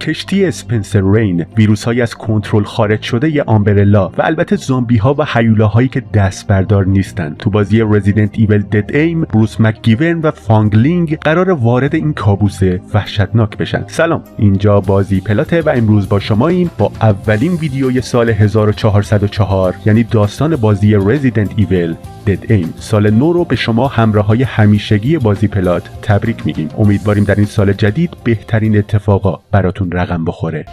کشتی اسپنسر رین، ویروس‌های از کنترل خارج شده ی آمبرلا و البته زامبی‌ها و هیولاهایی که دست بردار نیستن. تو بازی رزیدنت ایول دد ایم، بروس مکگیورن و فانگلینگ قرار وارد این کابوس وحشتناک بشن. سلام، اینجا بازی پلاته و امروز با شماییم با اولین ویدیوی سال 1404، یعنی داستان بازی رزیدنت ایول دد ایم. سال نو رو به شما همراه‌های همیشگی بازی پلات تبریک میگیم. امیدواریم در این سال جدید بهترین اتفاقا براتون رقم بخوره.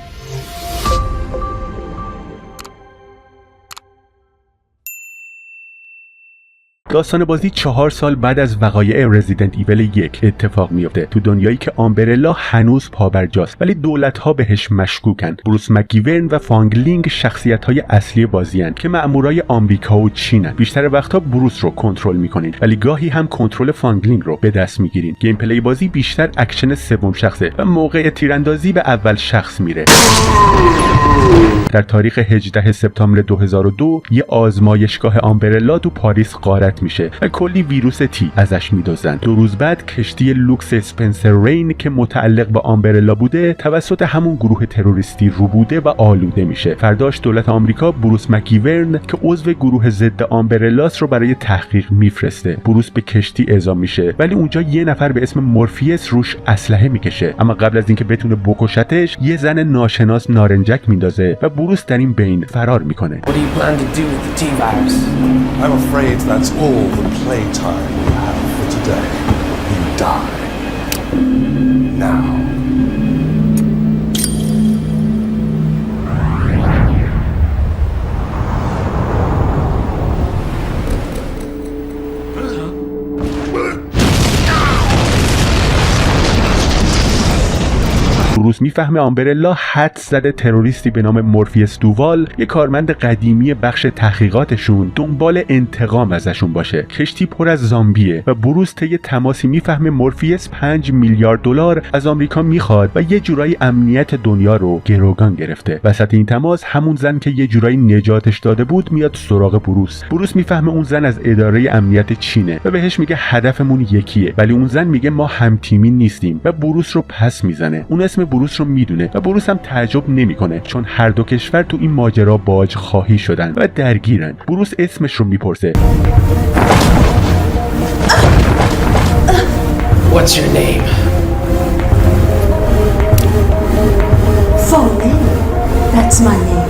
داستان بازی 4 سال بعد از وقایع رزیدنت ایول 1 اتفاق میفته، تو دنیایی که آمبرلا هنوز پابرجاست ولی دولت‌ها بهش مشکوکن. بروس مکگیورن و فانگلینگ شخصیت‌های اصلی بازی‌اند که مأمورای آمریکا و چینن. بیشتر وقتها بروس رو کنترل می‌کنین ولی گاهی هم کنترل فانگلینگ رو به دست می‌گیرین. گیم پلی بازی بیشتر اکشن سوم شخصه و موقع تیراندازی به اول شخص میره. در تاریخ 18 سپتامبر 2002 یه آزمایشگاه آمبرلا تو پاریس غارت میشه و کلی ویروس تی ازش میدوزن. 2 روز بعد کشتی لوکس اسپنسر رین که متعلق به آمبرلا بوده توسط همون گروه تروریستی روبوده و آلوده میشه. فرداش دولت آمریکا بروس مکگیورن که عضو گروه ضد آمبرلاس رو برای تحقیق میفرسته. بروس به کشتی اعزام میشه ولی اونجا یه نفر به اسم مورفیس روش اسلحه میکشه، اما قبل از اینکه بتونه بکشتش یه زن ناشناس نارنجک میندازه و بروس در این بین فرار میکنه. All the playtime we have for today. You die. Now. بروس میفهمه آمبرلا حدس زده تروریستی به نام مورفیس دووال، یک کارمند قدیمی بخش تحقیقاتشون، دنبال انتقام ازشون باشه. کشتی پر از زامبیه و بروس طی تماسی میفهمه مورفیس 5 میلیارد دلار از آمریکا میخواد و یه جورایی امنیت دنیا رو گروگان گرفته. وسط این تماس همون زن که یه جورایی نجاتش داده بود میاد سراغ بروس. بروس میفهمه اون زن از اداره امنیت چینه و بهش میگه هدفمون یکیه، ولی اون زن میگه ما همتیمی نیستیم و بروس رو پس میزنه. اون اسم بروس رو میدونه و بروس هم تعجب نمیکنه چون هر دو کشور تو این ماجرا باج خواهی شدن و درگیرن. بروس اسمش رو میپرسه. What's your name? Falling. That's my name.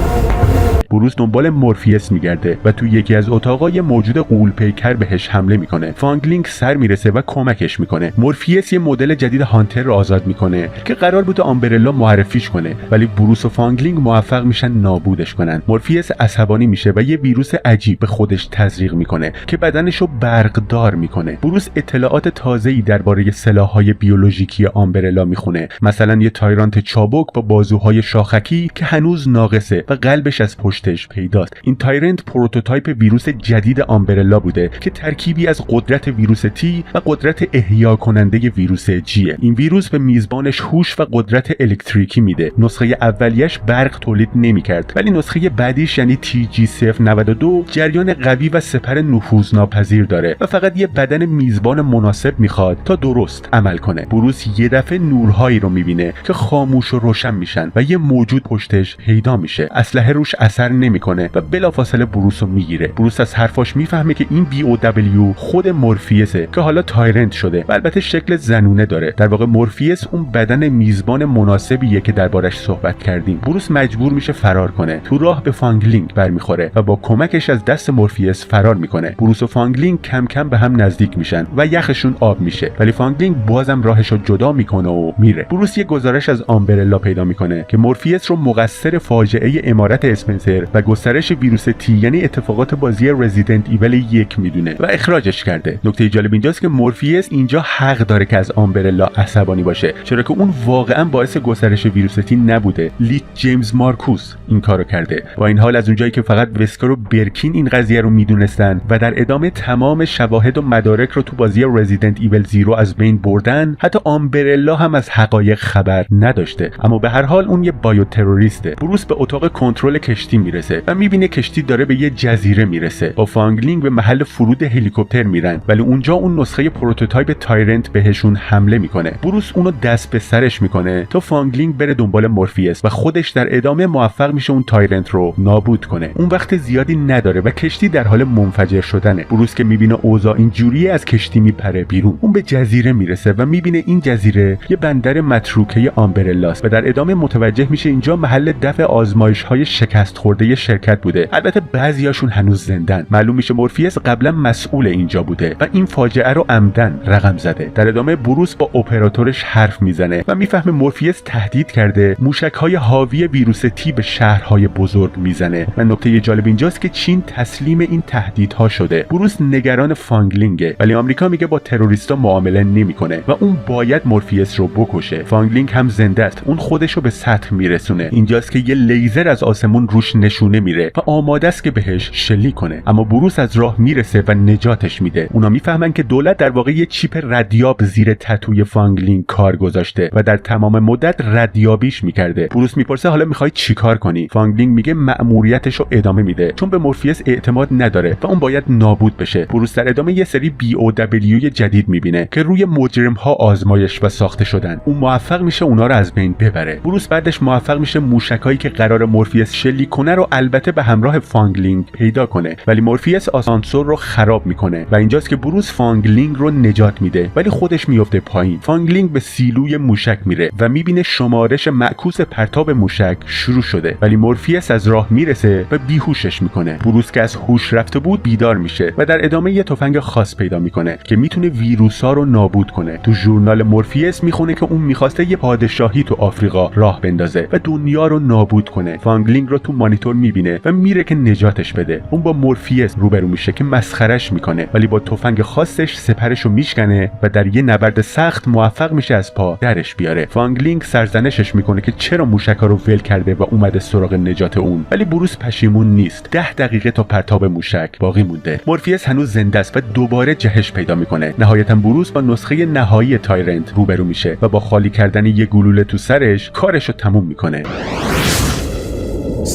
بروس دنبال مورفیس میگرده و تو یکی از اتاقای موجود غول پیکر بهش حمله میکنه. فانگلینگ سر میرسه و کمکش میکنه. مورفیس یه مدل جدید هانتر رو آزاد میکنه که قرار بود آمبرلا معرفیش کنه ولی بروس و فانگلینگ موفق میشن نابودش کنن. مورفیس عصبانی میشه و یه ویروس عجیب به خودش تزریق میکنه که بدنشو برقدار میکنه. بروس اطلاعات تازه‌ای درباره سلاح‌های بیولوژیکی آمبرلا میخونه، مثلا یه تایرانت چابک با بازوهای شاخکی که هنوز ناقصه و قلبش از پشتش پیداست. این تایرنت پروتوتایپ ویروس جدید آمبرلا بوده که ترکیبی از قدرت ویروس تی و قدرت احیا کننده ویروس جیه. این ویروس به میزبانش هوش و قدرت الکتریکی میده. نسخه اولیش برق تولید نمیکرد ولی نسخه بعدیش یعنی TG092 جریان قوی و سپر نفوذناپذیر داره و فقط یه بدن میزبان مناسب میخواد تا درست عمل کنه. بروس یه دفعه نورهایی رو میبینه که خاموش و روشن میشن و یه موجود پشتش پیدا میشه. اسلحه روش اثر نمیکنه و بلافاصله بروس رو میگیره. بروس از حرفاش میفهمه که این BOW خود مورفیسه که حالا تایرنت شده و البته شکل زنونه داره. در واقع مورفیس اون بدن میزبان مناسبیه که دربارش صحبت کردیم. بروس مجبور میشه فرار کنه. تو راه به فانگلینگ برمیخوره و با کمکش از دست مورفیس فرار میکنه. بروس و فانگلینگ کم کم به هم نزدیک میشن و یخشون آب میشه ولی فانگلینگ بازم راهشو جدا میکنه و میره. بروس یه گزارش از آمبرلا پیدا میکنه که مورفیس رو مقصر فاجعه امارت اسپنسر و گسترش ویروس تی یعنی اتفاقات بازی رزیدنت ایول 1 میدونه و اخراجش کرده. نکته جالب اینجاست که مورفیس اینجا حق داره که از آمبرلا عصبانی باشه چرا که اون واقعا باعث گسترش ویروس تی نبوده. لیت جیمز مارکوس این کارو کرده. با این حال از اونجایی که فقط وسکار و برکین این قضیه رو میدونستن و در ادامه تمام شواهد و مدارک رو تو بازی رزیدنت ایول 0 از بین بردن، حتی آمبرلا هم از حقایق خبر نداشته. اما به هر حال اون یه بایو تروریسته. بروس به اتاق کنترل کشتی میره میرسه و میبینه کشتی داره به یه جزیره میرسه. با فانگلینگ به محل فرود هلیکوپتر میرن، ولی اونجا اون نسخه پروتوتایپ تایرنت بهشون حمله میکنه. بروس اونو دست به سرش میکنه تا فانگلینگ بره دنبال مورفیس و خودش در ادامه موفق میشه اون تایرنت رو نابود کنه. اون وقت زیادی نداره و کشتی در حال منفجر شدنه. بروس که میبینه اوضاع اینجوریه از کشتی میپره بیرون. اون به جزیره میرسه و میبینه این جزیره یه بندر متروکه آمبرلاست و در ادامه متوجه میشه اینجا محل دفع آزمایش‌های شکست خورده شرکت بوده. البته بعضیاشون هنوز زندن. معلوم میشه مورفیس قبلا مسئول اینجا بوده و این فاجعه رو عمدن رقم زده. در ادامه بروس با اپراتورش حرف میزنه و میفهمه مورفیس تهدید کرده موشک‌های حاوی ویروس تی به شهرهای بزرگ میزنه و نکته جالب اینجاست که چین تسلیم این تهدیدها شده. بروس نگران فانگلینگه، ولی آمریکا میگه با تروریستا معامله نمیکنه و اون باید مورفیس رو بکشه. فانگلینگ هم زنده است. اون خودش رو به سطح میرسونه. اینجاست که یه لیزر از آسمون روش نشونه میره و آماده است که بهش شلیک کنه، اما بروس از راه میرسه و نجاتش میده. اونا میفهمن که دولت در واقع یه چیپ ردیاب زیر تتوی فانگلینگ کار گذاشته و در تمام مدت ردیابیش میکرده. بروس میپرسه حالا میخوای چیکار کنی؟ فانگلینگ میگه مأموریتش رو ادامه میده چون به مورفیس اعتماد نداره و اون باید نابود بشه. بروس در ادامه یه سری BOW جدید میبینه که روی مجرم‌ها آزمایش و ساخته شدن. اون موفق میشه اونا رو از بین ببره. بروس بعدش موفق میشه موشکایی که قرار مورفیس شلیک کنه رو البته به همراه فانگلینگ پیدا کنه، ولی مورفیس آسانسور رو خراب میکنه و اینجاست که بروس فانگلینگ رو نجات میده، ولی خودش میفته پایین. فانگلینگ به سیلوی موشک میره و میبینه شمارش معکوس پرتاب موشک شروع شده، ولی مورفیس از راه میرسه و بیهوشش میکنه. بروس که از هوش رفته بود بیدار میشه و در ادامه یه تفنگ خاص پیدا میکنه که میتونه ویروسا رو نابود کنه. تو ژورنال مورفیس میخونه که اون میخواسته یه پادشاهی تو آفریقا راه بندازه و دنیا رو نابود کنه. فانگلینگ رو تو مانیتور میبینه و میره که نجاتش بده. اون با مورفیس روبرو میشه که مسخرش میکنه، ولی با تفنگ خاصش سپرش رو میشکنه و در یه نبرد سخت موفق میشه از پا درش بیاره. فانگلینگ سرزنشش میکنه که چرا موشکا رو ول کرده و اومده سراغ نجات اون، ولی بروس پشیمون نیست. 10 دقیقه تا پرتاب موشک باقی مونده. مورفیس هنوز زنده است و دوباره جهش پیدا میکنه. نهایتا بروس با نسخه نهایی تایرنت روبرو میشه و با خالی کردن یه گلوله تو سرش کارشو تموم میکنه.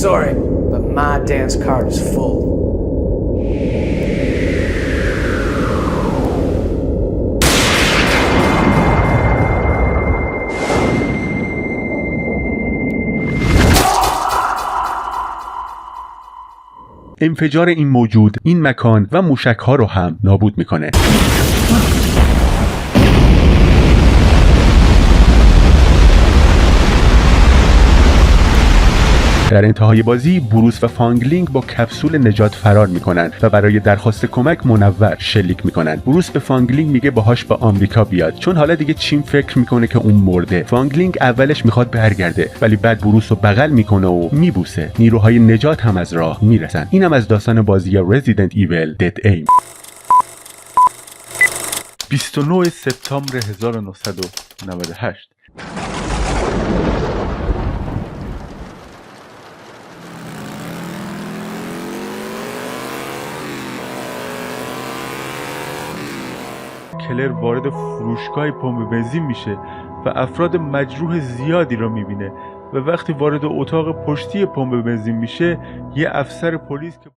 Sorry, but my dance card is full. انفجار این موجود این مکان و موشک‌ها رو هم نابود میکنه. در انتهای بازی بروس و فانگلینگ با کپسول نجات فرار میکنن و برای درخواست کمک منور شلیک میکنن. بروس به فانگلینگ میگه باهاش به آمریکا بیاد چون حالا دیگه چین فکر میکنه که اون مرده. فانگلینگ اولش میخواد برگرده، ولی بعد بروس رو بغل میکنه و میبوسه. نیروهای نجات هم از راه میرسن. اینم از داستان بازی Resident Evil Dead Aim. 29 سپتامبر 1998. کلر وارد فروشگاه پمپ بنزین میشه و افراد مجروح زیادی رو میبینه و وقتی وارد اتاق پشتی پمپ بنزین میشه یه افسر پلیس که